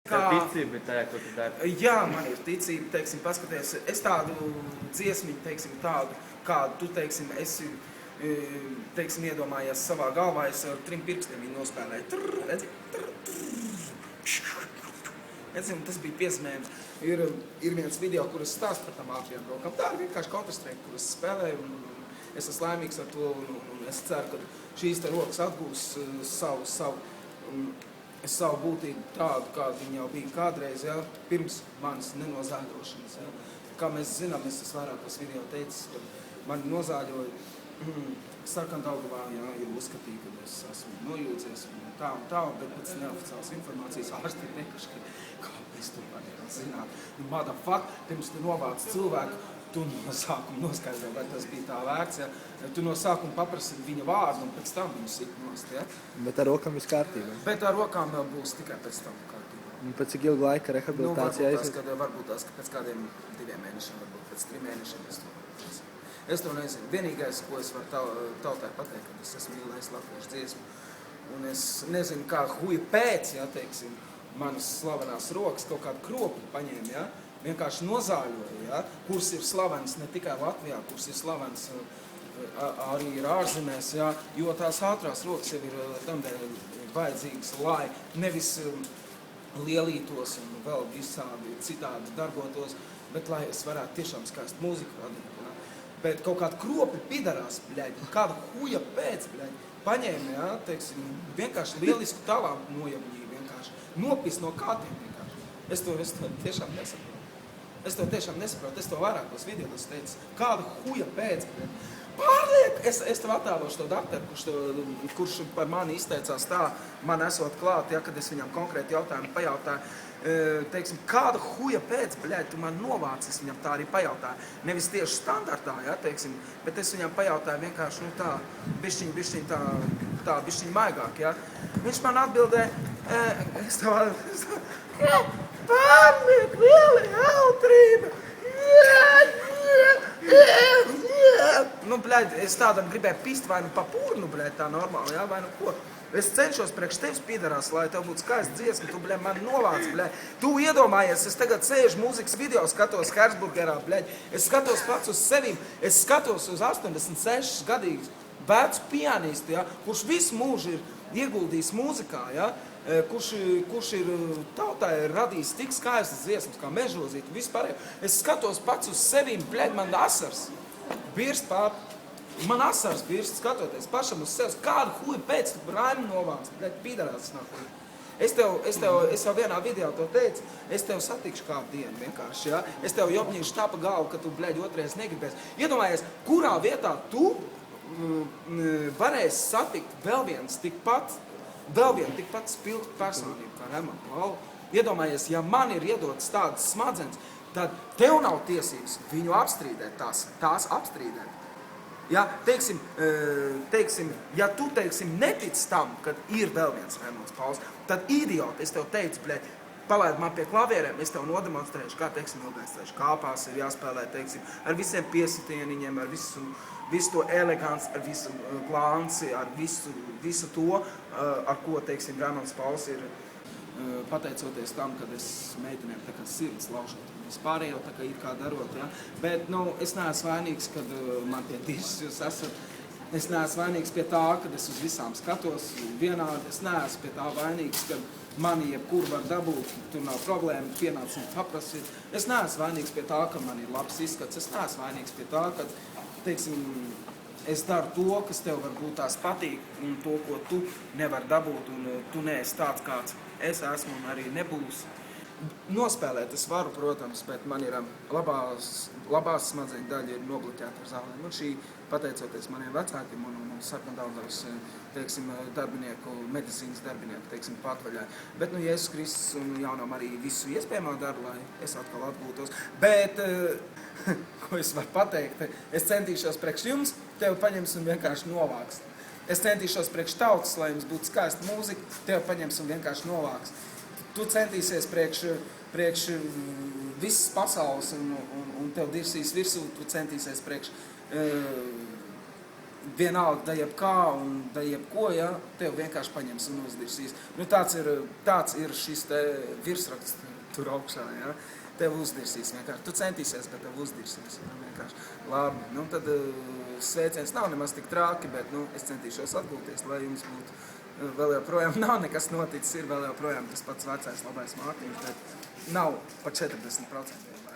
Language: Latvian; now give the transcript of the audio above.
Tev ticība tajā, ko tu dari? Jā, man ir ticība, teiksim, paskaties, es tādu dziesmiņu, teiksim, tādu, kādu tu, teiksim, esi, teiksim, iedomājies savā galvā, es ar 3 pirkstiem viņu nospēlēju. Redzi? Redzi, tas bija piezīmējums. Ir viens video, kur es stāstu par tam ātriem rokām. Tā ir vienkārši Counter-Strike, kur es spēlēju, un es esmu laimīgs ar to, un es ceru, ka šīs te rokas atgūs savu būtību tādu, kādu viņi jau bija kādreiz, ja, pirms manas nenozāļošanas. Ja. Kā mēs zinām, es esmu vairākos video teicis, ka mani nozāļoja Sarkandaugavā, ja, jo uzskatīja, ka es esmu nojūdzies un tā, bet pēc neoficiālas informācijas ārsti ir nekaši, kā es to varēju zināt. Motherfuck, pirms tu novāc cilvēku, tu no sākuma noskaidro, vai tas bija tā vērts, ja. Tu no sākuma paprasi viņa vārdu un pēc tam viņu sit nost, ja. Bet ar rokām viss kārtībā? Bet ar rokām vēl būs tikai pēc tam kārtībā. Un pēc cik ilga laika rehabilitācijā varbūt tās, ka pēc kādiem 2 mēnešiem, varbūt pēc 3 mēnešiem es to nezinu. Vienīgais, ko es varu tautai pateikt, ka es esmu mīlējis latviešu dziesmu. Un es nezinu, kā huja pēc, ja, teiksim, manas slavenās rokas kaut kādu kropli paņēma, ja, vienkārši nozāļoja, ja, kurs ir slavens ne tikai Latvijā, kurs ir slavens arī ir ārzemēs, ja, jo tās ātrās rokas jau ir tamdēļ vajadzīgas, lai nevis lielītos un vēl visādi citādi darbotos, bet lai es varētu tiešām skaistu mūziku radīt. Ja. Bet kaut kādu kropli pidarās, bļaļ, kāda huja pēc, bļaļ, paņēma, ja, teiksim, vienkārši lielisku talantu nojabņīju, vienkārši nopis no kātiem vienkārši. Es to tiešām nesaprotu. Es to vairākos videos teicu, kāda huja pēc, bļaļ. Pārliek! Es tev attēlošu to dakteru, kurš par mani izteicās tā, man esot klāt, ja, kad es viņam konkrēti jautājumu pajautāju, teiksim, kāda huja pēc, bļaļ, tu man novāc, es viņam tā arī pajautāju. Nevis tieši standartā, ja, teiksim, bet es viņam pajautāju vienkārši, tā, bišķiņ maigāk, ja. Viņš man atbildēja, pārliek, liela jautrība! Nu, bļaļ, es tādam gribēju pist vai nu pa pūrnu, bļaļ, tā normāli, jā, vai nu ko. Es cenšos priekš tevis piedarās, lai tev būtu skaista dziesma, tu, bļaļ, man novāc, bļaļ. Tu iedomājies, es tagad sēžu mūzikas video, skatos Herzburgerā, bļaļ. Es skatos pats uz sevīm, es skatos uz 86 gadīgus vecu pianistu, ja, kurš visu mūžu ir ieguldījis mūzikā, ja, kurš ir tautai radījis tik skaistas dziesmas kā Mežozīt, vispār. Es skatos pats uz sevīm, bļaļ, man asars. Birst pār, man asars birst, skatoties pašam uz sevis, kādu huju pēc tu raimu novāc, bļaļ, pīdarās nāk. Es jau vienā video to teicu, es tev satikšu kādu dienu vienkārši, ja? Es tev jopņīšu tā pa galvu, ka tu, bļaļ, otrais negribēs. Iedomājies, kurā vietā tu varēsi satikt vēl vienu tikpat spilgtu personību kā Raimonds Pauli. Iedomājies, ja man ir iedotas tādas smadzenes, tad tev nav tiesības viņu apstrīdēt, tās apstrīdēt. Ja, teiksim, ja tu, teiksim, netic tam, kad ir vēl viens Raimonds Pauls, tad idioti, es tev teicu, bļaļ, palaid man pie klavierēm, es tev nodemonstrēšu, kā, teiksim, ilgais kāpās ir jāspēlē, teiksim, ar visiem piesitieniņiem, ar visu to elegants, ar visu glanci, ar visu to, ar ko, teiksim, Raimonds Pauls ir pateicoties tam, kad es meitenēm tā kā sirds laužot. Vispārējo tā kā it kā darot, ja? Bet, nu, es neesmu vainīgs, kad man pie dišas jūs esat. Es neesmu vainīgs pie tā, kad es uz visām skatos vienādi. Es neesmu pie tā vainīgs, kad mani jebkur var dabūt, tur nav problēma, pienāc un paprasīt. Es neesmu vainīgs pie tā, ka man ir labs izskats. Es neesmu vainīgs pie tā, ka, teiksim, es daru to, kas tev varbūt tās patīk, un to, ko tu nevar dabūt, un tu neesi tāds, kāds es esmu un arī nebūs. Nospēlēt es varu, protams, bet man ir labās smadzeņu daļa ir nobloķēta ar zālēm. Un šī, pateicoties maniem vecākiem un Sarkandaugavas, teiksim, darbinieku, medicīnas darbinieku, teiksim, patvaļāja. Bet, nu, Jēzus Kristus un jaunam arī visu iespējamo daru, lai es atkal atgūtos. Bet, ko es varu pateikt, es centīšos priekš jums, tevi paņems un vienkārši novāks. Es centīšos priekš tautas, lai jums būtu skaista mūzika, tevi paņems un vienkārši novāks. Tu centīsies priekš visas pasaules un tev dirsīs virsū, tu centīsies priekš vienalga, da jebkā un da jebko, ja, tev vienkārši paņems un uzdirsīs. Nu, tāds ir šis te virsraksts tur augšā, ja. Tev uzdirsīs vienkārši. Tu centīsies, bet tev uzdirsīs. Ja, vienkārši. Labi, nu tad sveiciens nav nemaz tik trāki, bet nu, es centīšos atgūties, lai jums būtu vēl joprojām nav nekas noticis, ir vēl joprojām tas pats vecais labais Mārtiņš, bet nav pa 40%.